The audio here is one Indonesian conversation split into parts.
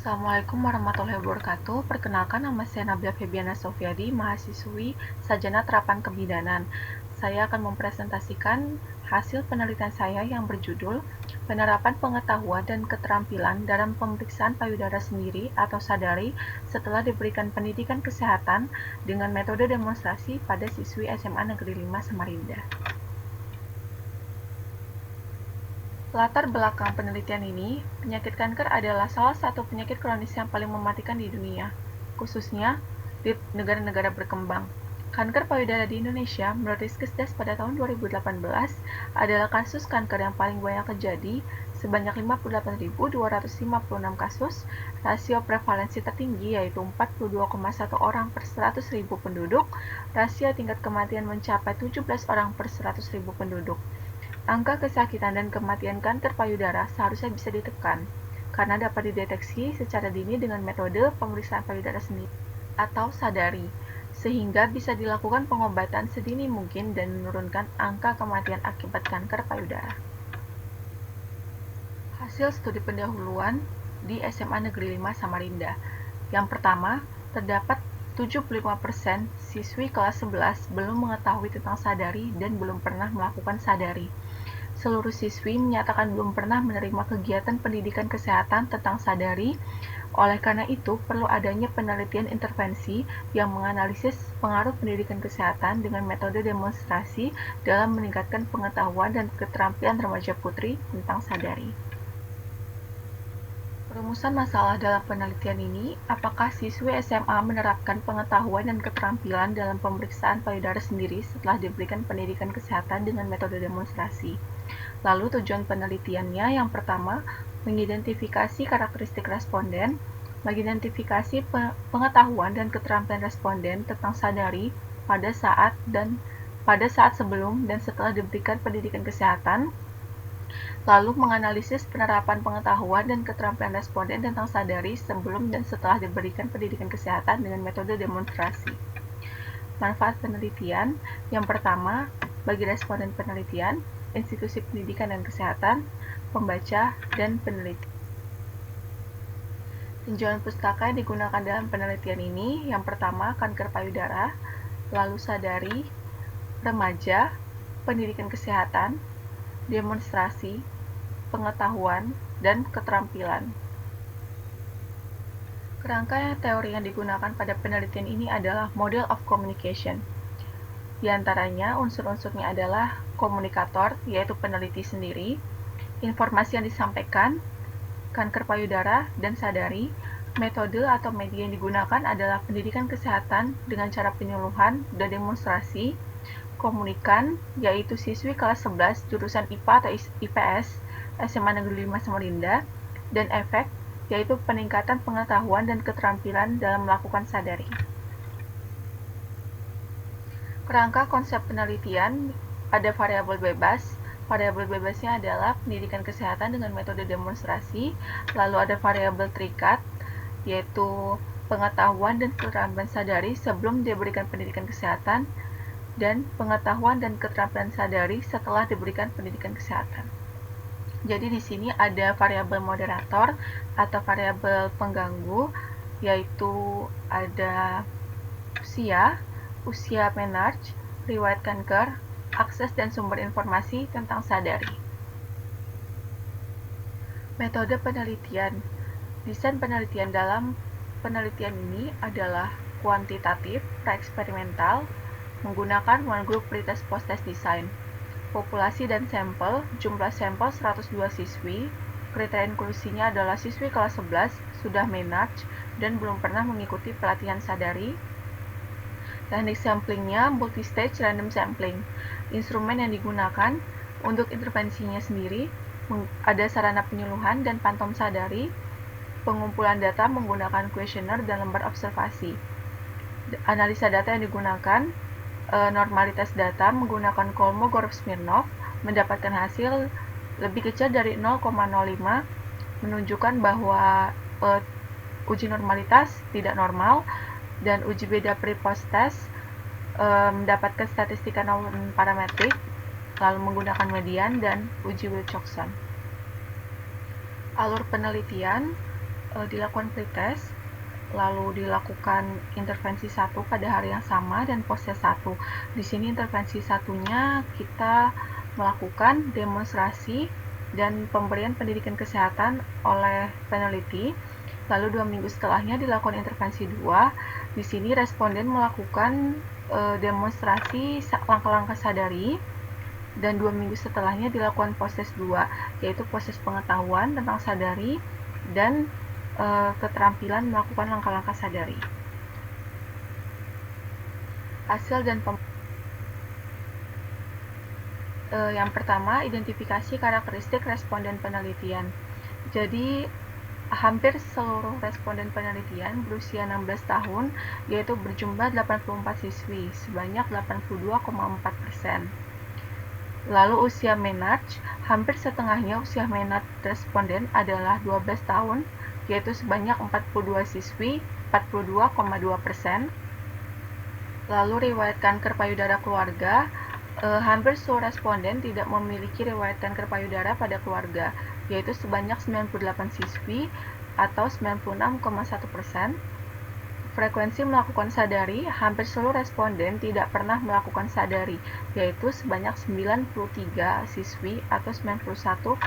Assalamualaikum warahmatullahi wabarakatuh. Perkenalkan, nama saya Nabila Febiana Sofiadi, mahasiswi Sarjana Terapan Kebidanan. Saya akan mempresentasikan hasil penelitian saya yang berjudul Penerapan Pengetahuan dan Keterampilan dalam Pemeriksaan Payudara Sendiri atau Sadari setelah diberikan pendidikan kesehatan dengan metode demonstrasi pada siswi SMA Negeri 5 Samarinda. Latar belakang penelitian ini, penyakit kanker adalah salah satu penyakit kronis yang paling mematikan di dunia, khususnya di negara-negara berkembang. Kanker payudara di Indonesia, menurut Riskesdas pada tahun 2018, adalah kasus kanker yang paling banyak terjadi, sebanyak 58.256 kasus, rasio prevalensi tertinggi yaitu 42,1 orang per 100.000 penduduk, rasio tingkat kematian mencapai 17 orang per 100.000 penduduk. Angka kesakitan dan kematian kanker payudara seharusnya bisa ditekan, karena dapat dideteksi secara dini dengan metode pemeriksaan payudara sendiri atau sadari, sehingga bisa dilakukan pengobatan sedini mungkin dan menurunkan angka kematian akibat kanker payudara. Hasil studi pendahuluan di SMA Negeri 5 Samarinda. Yang pertama, terdapat 75% siswi kelas 11 belum mengetahui tentang sadari dan belum pernah melakukan sadari. Seluruh siswi menyatakan belum pernah menerima kegiatan pendidikan kesehatan tentang sadari. Oleh karena itu, perlu adanya penelitian intervensi yang menganalisis pengaruh pendidikan kesehatan dengan metode demonstrasi dalam meningkatkan pengetahuan dan keterampilan remaja putri tentang sadari. Rumusan masalah dalam penelitian ini, apakah siswi SMA menerapkan pengetahuan dan keterampilan dalam pemeriksaan payudara sendiri setelah diberikan pendidikan kesehatan dengan metode demonstrasi? Lalu tujuan penelitiannya yang pertama, mengidentifikasi karakteristik responden, mengidentifikasi pengetahuan dan keterampilan responden tentang sadari pada saat sebelum dan setelah diberikan pendidikan kesehatan, lalu menganalisis penerapan pengetahuan dan keterampilan responden tentang sadari sebelum dan setelah diberikan pendidikan kesehatan dengan metode demonstrasi. Manfaat penelitian yang pertama, bagi responden penelitian, institusi pendidikan dan kesehatan, pembaca, dan peneliti. Tinjauan pustaka yang digunakan dalam penelitian ini, yang pertama, kanker payudara, lalu sadari, remaja, pendidikan kesehatan, demonstrasi, pengetahuan, dan keterampilan. Kerangka teori yang digunakan pada penelitian ini adalah Model of Communication. Di antaranya, unsur-unsurnya adalah komunikator, yaitu peneliti sendiri, informasi yang disampaikan, kanker payudara, dan sadari. Metode atau media yang digunakan adalah pendidikan kesehatan dengan cara penyuluhan dan demonstrasi, komunikan, yaitu siswi kelas 11 jurusan IPA atau IPS SMA Negeri 5 Samarinda, dan efek, yaitu peningkatan pengetahuan dan keterampilan dalam melakukan sadari. Kerangka konsep penelitian, ada variabel bebas. Variabel bebasnya adalah pendidikan kesehatan dengan metode demonstrasi, lalu ada variabel terikat, yaitu pengetahuan dan keterampilan sadari sebelum diberikan pendidikan kesehatan, dan pengetahuan dan keterampilan sadari setelah diberikan pendidikan kesehatan. Jadi di sini ada variabel moderator atau variabel pengganggu, yaitu ada usia menarche, riwayat kanker, akses dan sumber informasi tentang sadari. Metode penelitian. Desain penelitian dalam penelitian ini adalah kuantitatif, praeksperimental, menggunakan one group pretest post-test design. Populasi dan sampel, jumlah sampel 102 siswi, kriteria inklusinya adalah siswi kelas 11, sudah menarche, dan belum pernah mengikuti pelatihan sadari. Teknik samplingnya multi-stage random sampling. Instrumen yang digunakan untuk intervensinya sendiri, ada sarana penyuluhan dan pantom sadari, pengumpulan data menggunakan kuesioner dan lembar observasi. Analisa data yang digunakan, normalitas data menggunakan Kolmogorov-Smirnov, mendapatkan hasil lebih kecil dari 0,05, menunjukkan bahwa uji normalitas tidak normal, dan uji beda pre-post test mendapatkan statistika non-parametrik, lalu menggunakan median dan uji Wilcoxon. Alur penelitian, dilakukan pretest, lalu dilakukan intervensi 1 pada hari yang sama dan proses 1. Di sini intervensi satunya kita melakukan demonstrasi dan pemberian pendidikan kesehatan oleh peneliti. Lalu 2 minggu setelahnya dilakukan intervensi 2. Di sini responden melakukan demonstrasi langkah-langkah sadari, dan 2 minggu setelahnya dilakukan proses 2, yaitu proses pengetahuan tentang sadari dan keterampilan melakukan langkah-langkah sadari. Hasil dan yang pertama, identifikasi karakteristik responden penelitian. Jadi, hampir seluruh responden penelitian berusia 16 tahun, yaitu berjumlah 84 siswi, sebanyak 82,4%. Lalu usia menarche, hampir setengahnya usia menarche responden adalah 12 tahun, yaitu sebanyak 42 siswi, 42,2%. Lalu riwayat kanker payudara keluarga, hampir seluruh responden tidak memiliki riwayat kanker payudara pada keluarga, yaitu sebanyak 98 siswi atau 96,1%. Frekuensi melakukan sadari, hampir seluruh responden tidak pernah melakukan sadari, yaitu sebanyak 93 siswi atau 91,2%.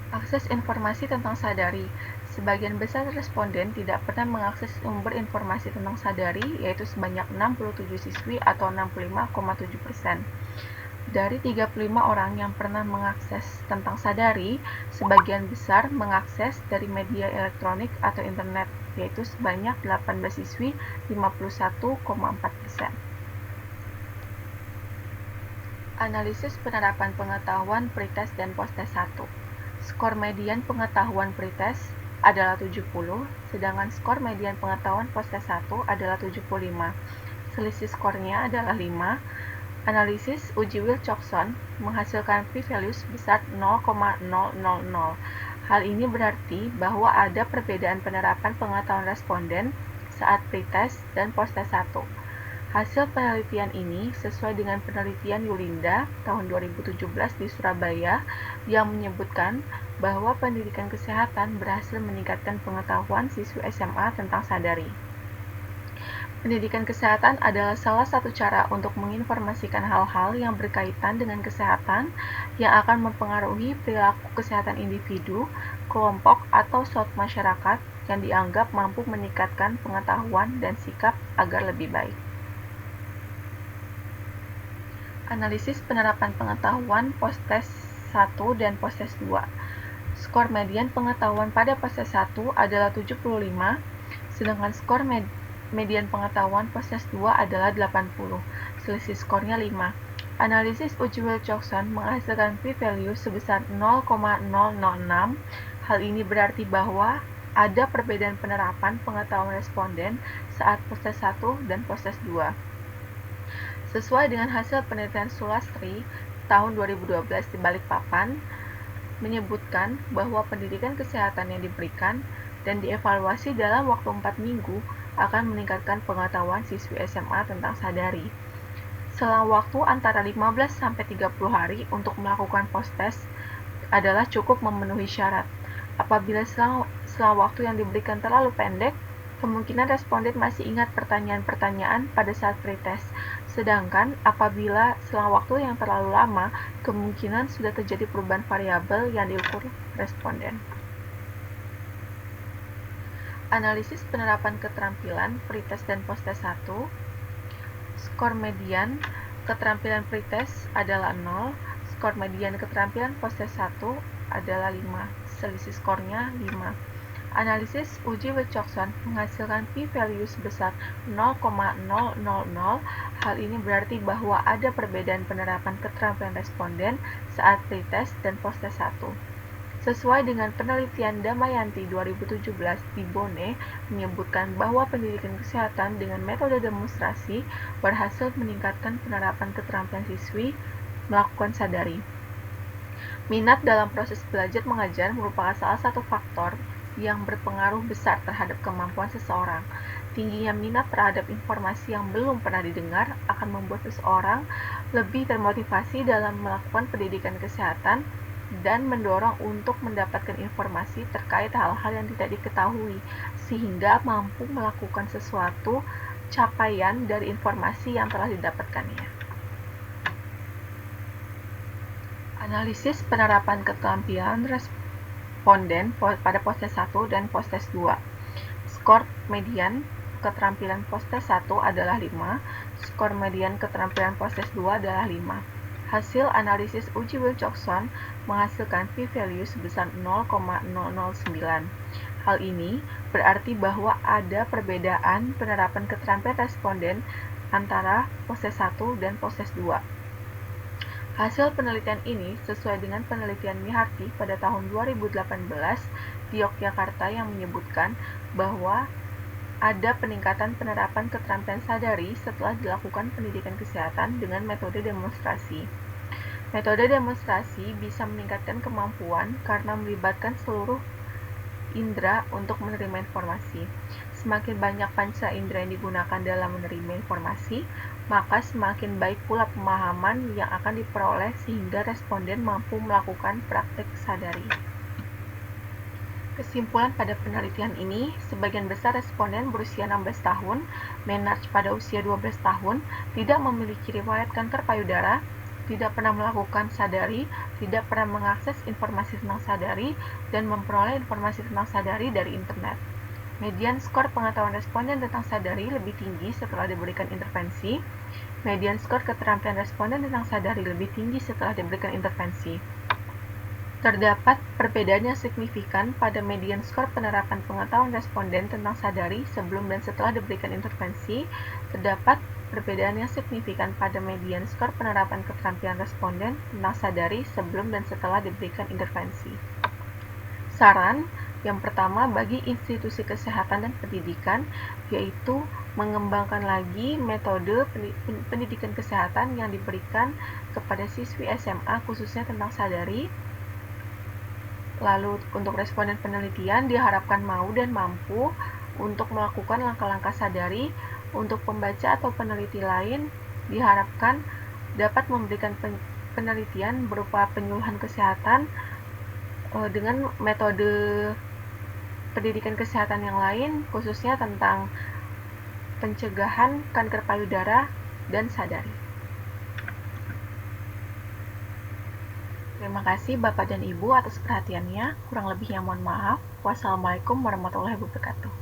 Akses informasi tentang sadari, sebagian besar responden tidak pernah mengakses sumber informasi tentang sadari, yaitu sebanyak 67 siswi atau 65,7%. Dari 35 orang yang pernah mengakses tentang sadari, sebagian besar mengakses dari media elektronik atau internet, yaitu sebanyak 18 siswi, 51,4%. Analisis penerapan pengetahuan pretest dan posttest 1. Skor median pengetahuan pretest adalah 70, sedangkan skor median pengetahuan posttest 1 adalah 75. Selisih skornya adalah 5. Analisis uji Wilcoxon menghasilkan p-value sebesar 0,000. Hal ini berarti bahwa ada perbedaan penerapan pengetahuan responden saat pretest dan posttest 1. Hasil penelitian ini sesuai dengan penelitian Yulinda tahun 2017 di Surabaya yang menyebutkan bahwa pendidikan kesehatan berhasil meningkatkan pengetahuan siswi SMA tentang sadari. Pendidikan kesehatan adalah salah satu cara untuk menginformasikan hal-hal yang berkaitan dengan kesehatan yang akan mempengaruhi perilaku kesehatan individu, kelompok, atau suatu masyarakat yang dianggap mampu meningkatkan pengetahuan dan sikap agar lebih baik. Analisis penerapan pengetahuan posttest 1 dan posttest 2. Skor median pengetahuan pada posttest 1 adalah 75, sedangkan skor median pengetahuan posttest 2 adalah 80. Selisih skornya 5. Analisis uji Wilcoxon menghasilkan p-value sebesar 0,006. Hal ini berarti bahwa ada perbedaan penerapan pengetahuan responden saat posttest 1 dan posttest 2. Sesuai dengan hasil penelitian Sulastri tahun 2012 di Balikpapan, menyebutkan bahwa pendidikan kesehatan yang diberikan dan dievaluasi dalam waktu 4 minggu akan meningkatkan pengetahuan siswi SMA tentang sadari. Selang waktu antara 15-30 hari untuk melakukan posttest adalah cukup memenuhi syarat. Apabila selang waktu yang diberikan terlalu pendek, kemungkinan responden masih ingat pertanyaan-pertanyaan pada saat pretest. Sedangkan apabila selang waktu yang terlalu lama, kemungkinan sudah terjadi perubahan variabel yang diukur responden. Analisis penerapan keterampilan pretest dan posttest 1. Skor median keterampilan pretest adalah 0, skor median keterampilan posttest 1 adalah 5, selisih skornya 5. Analisis uji Wilcoxon menghasilkan p-value sebesar 0,000. Hal ini berarti bahwa ada perbedaan penerapan keterampilan responden saat pretest dan posttest 1. Sesuai dengan penelitian Damayanti 2017 di Bonn menyebutkan bahwa pendidikan kesehatan dengan metode demonstrasi berhasil meningkatkan penerapan keterampilan siswi melakukan sadari. Minat dalam proses belajar mengajar merupakan salah satu faktor yang berpengaruh besar terhadap kemampuan seseorang. Tingginya minat terhadap informasi yang belum pernah didengar akan membuat seseorang lebih termotivasi dalam melakukan pendidikan kesehatan dan mendorong untuk mendapatkan informasi terkait hal-hal yang tidak diketahui, sehingga mampu melakukan sesuatu capaian dari informasi yang telah didapatkannya. Analisis penerapan keterampilan responden pada postes 1 dan postes 2. Skor median keterampilan postes 1 adalah 5, skor median keterampilan postes 2 adalah 5. Hasil analisis uji Wilcoxon menghasilkan p-value sebesar 0,009. Hal ini berarti bahwa ada perbedaan penerapan keterampilan responden antara postes 1 dan postes 2. Hasil penelitian ini sesuai dengan penelitian Miharti pada tahun 2018 di Yogyakarta yang menyebutkan bahwa ada peningkatan penerapan keterampilan sadari setelah dilakukan pendidikan kesehatan dengan metode demonstrasi. Metode demonstrasi bisa meningkatkan kemampuan karena melibatkan seluruh indera untuk menerima informasi. Semakin banyak panca indera yang digunakan dalam menerima informasi, maka semakin baik pula pemahaman yang akan diperoleh sehingga responden mampu melakukan praktek sadari. Kesimpulan pada penelitian ini, sebagian besar responden berusia 16 tahun, Menarche pada usia 12 tahun, tidak memiliki riwayat kanker payudara, tidak pernah melakukan sadari, tidak pernah mengakses informasi tentang sadari, dan memperoleh informasi tentang sadari dari internet. Median skor pengetahuan responden tentang sadari lebih tinggi setelah diberikan intervensi. Median skor keterampilan responden tentang sadari lebih tinggi setelah diberikan intervensi. Terdapat perbedaan yang signifikan pada median skor penerapan pengetahuan responden tentang sadari sebelum dan setelah diberikan intervensi. Terdapat perbedaan yang signifikan pada median skor penerapan keterampilan responden tentang sadari sebelum dan setelah diberikan intervensi. Saran yang pertama bagi institusi kesehatan dan pendidikan yaitu mengembangkan lagi metode pendidikan kesehatan yang diberikan kepada siswi SMA khususnya tentang sadari. Lalu untuk responden penelitian diharapkan mau dan mampu untuk melakukan langkah-langkah sadari. Untuk pembaca atau peneliti lain diharapkan dapat memberikan penelitian berupa penyuluhan kesehatan dengan metode pendidikan kesehatan yang lain khususnya tentang pencegahan kanker payudara dan sadari. Terima kasih Bapak dan Ibu atas perhatiannya. Kurang lebihnya mohon maaf. Wassalamualaikum warahmatullahi wabarakatuh.